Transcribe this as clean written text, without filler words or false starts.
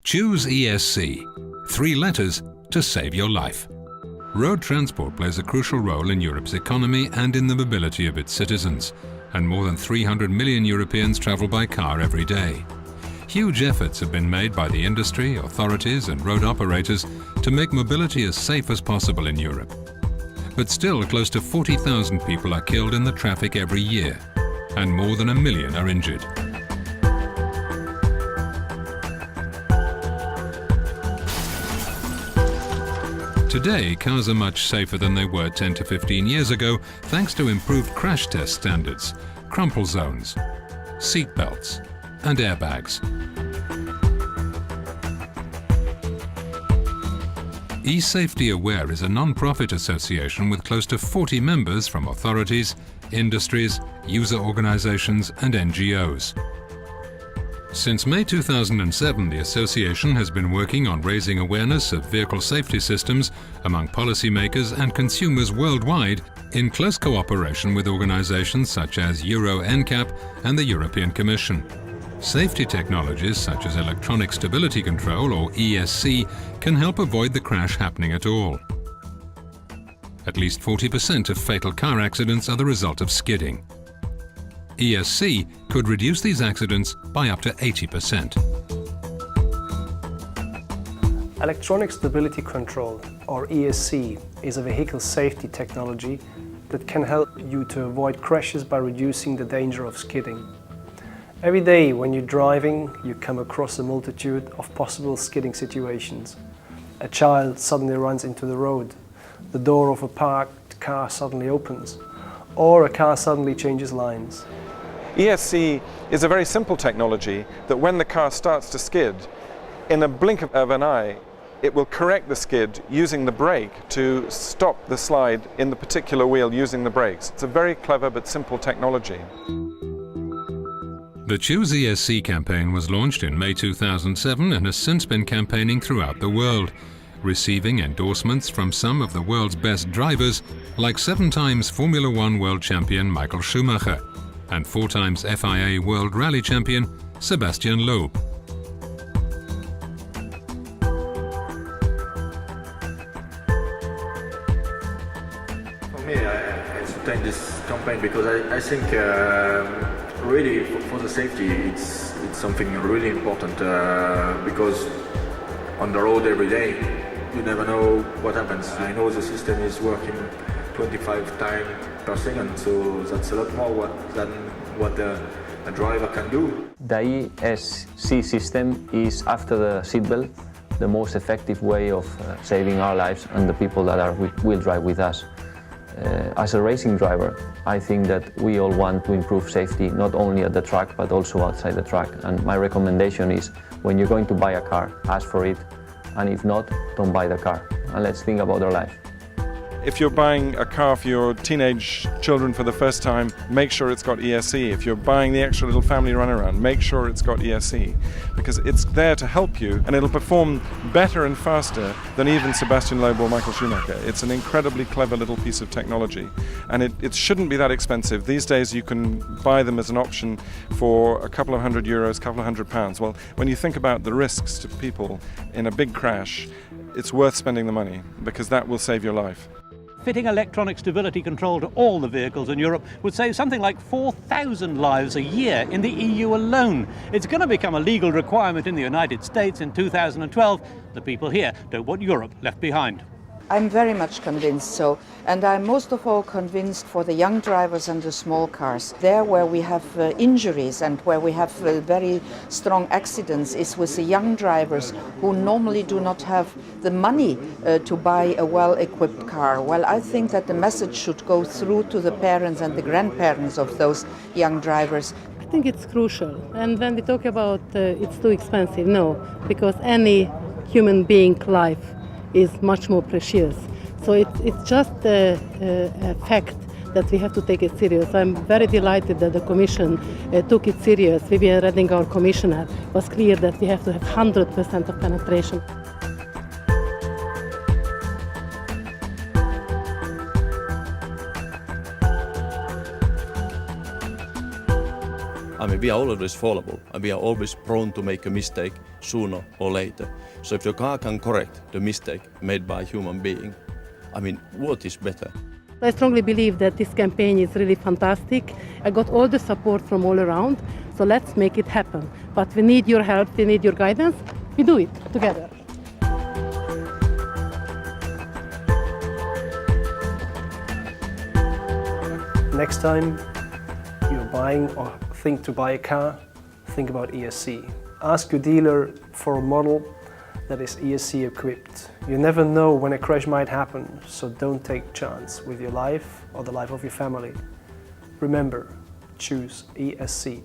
ChooseESC, 3 letters to save your life. Road transport plays a crucial role in Europe's economy and in the mobility of its citizens, and more than 300 million Europeans travel by car every day. Huge efforts have been made by the industry, authorities and road operators to make mobility as safe as possible in Europe. But still, close to 40,000 people are killed in the traffic every year, and more than 1 million are injured. Today, cars are much safer than they were 10 to 15 years ago thanks to improved crash test standards, crumple zones, seat belts and airbags. eSafety Aware is a non-profit association with close to 40 members from authorities, industries, user organizations and NGOs. Since May 2007, the association has been working on raising awareness of vehicle safety systems among policymakers and consumers worldwide in close cooperation with organizations such as Euro NCAP and the European Commission. Safety technologies such as electronic stability control, or ESC, can help avoid the crash happening at all. At least 40% of fatal car accidents are the result of skidding. ESC could reduce these accidents by up to 80%. Electronic stability control, or ESC, is a vehicle safety technology that can help you to avoid crashes by reducing the danger of skidding. Every day when you're driving, you come across a multitude of possible skidding situations. A child suddenly runs into the road, the door of a parked car suddenly opens, or a car suddenly changes lines. ESC is a very simple technology that when the car starts to skid, in a blink of an eye, it will correct the skid using the brake to stop the slide in the particular wheel using the brakes. It's a very clever but simple technology. The ChooseESC campaign was launched in May 2007 and has since been campaigning throughout the world, receiving endorsements from some of the world's best drivers, like 7 times Formula 1 world champion Michael Schumacher and 4 times FIA World Rally Champion Sebastian Loeb. For me, I sustain this campaign because I think really for the safety it's something really important because on the road every day you never know what happens. I know the system is working 25 times per second, so that's a lot more than what a driver can do. The ESC system is, after the seatbelt, the most effective way of saving our lives and the people that will drive with us. As a racing driver, I think that we all want to improve safety, not only at the track, but also outside the track. And my recommendation is, when you're going to buy a car, ask for it, and if not, don't buy the car. And let's think about our life. If you're buying a car for your teenage children for the first time, make sure it's got ESC. If you're buying the extra little family runaround, make sure it's got ESC, because it's there to help you and it'll perform better and faster than even Sebastian Loeb or Michael Schumacher. It's an incredibly clever little piece of technology, and it shouldn't be that expensive. These days you can buy them as an option for a couple of €100, couple of £100. Well, when you think about the risks to people in a big crash, it's worth spending the money, because that will save your life. Fitting electronic stability control to all the vehicles in Europe would save something like 4,000 lives a year in the EU alone. It's going to become a legal requirement in the United States in 2012. The people here don't want Europe left behind. I'm very much convinced so, and I'm most of all convinced for the young drivers and the small cars. There where we have injuries and where we have very strong accidents is with the young drivers who normally do not have the money to buy a well-equipped car. Well, I think that the message should go through to the parents and the grandparents of those young drivers. I think it's crucial, and when we talk about it's too expensive, no, because any human being life is much more precious. So it's just a fact that we have to take it serious. I'm very delighted that the Commission took it serious. Viviane Reding, our Commissioner, was clear that we have to have 100% of penetration. I mean, we are always fallible and we are always prone to make a mistake. sooner or later. So if the car can correct the mistake made by a human being, I mean, what is better? I strongly believe that this campaign is really fantastic. I got all the support from all around, so let's make it happen. But we need your help, we need your guidance. We do it together. Next time you're buying or think to buy a car, think about ESC. Ask your dealer for a model that is ESC equipped. You never know when a crash might happen, so don't take chance with your life or the life of your family. Remember, choose ESC.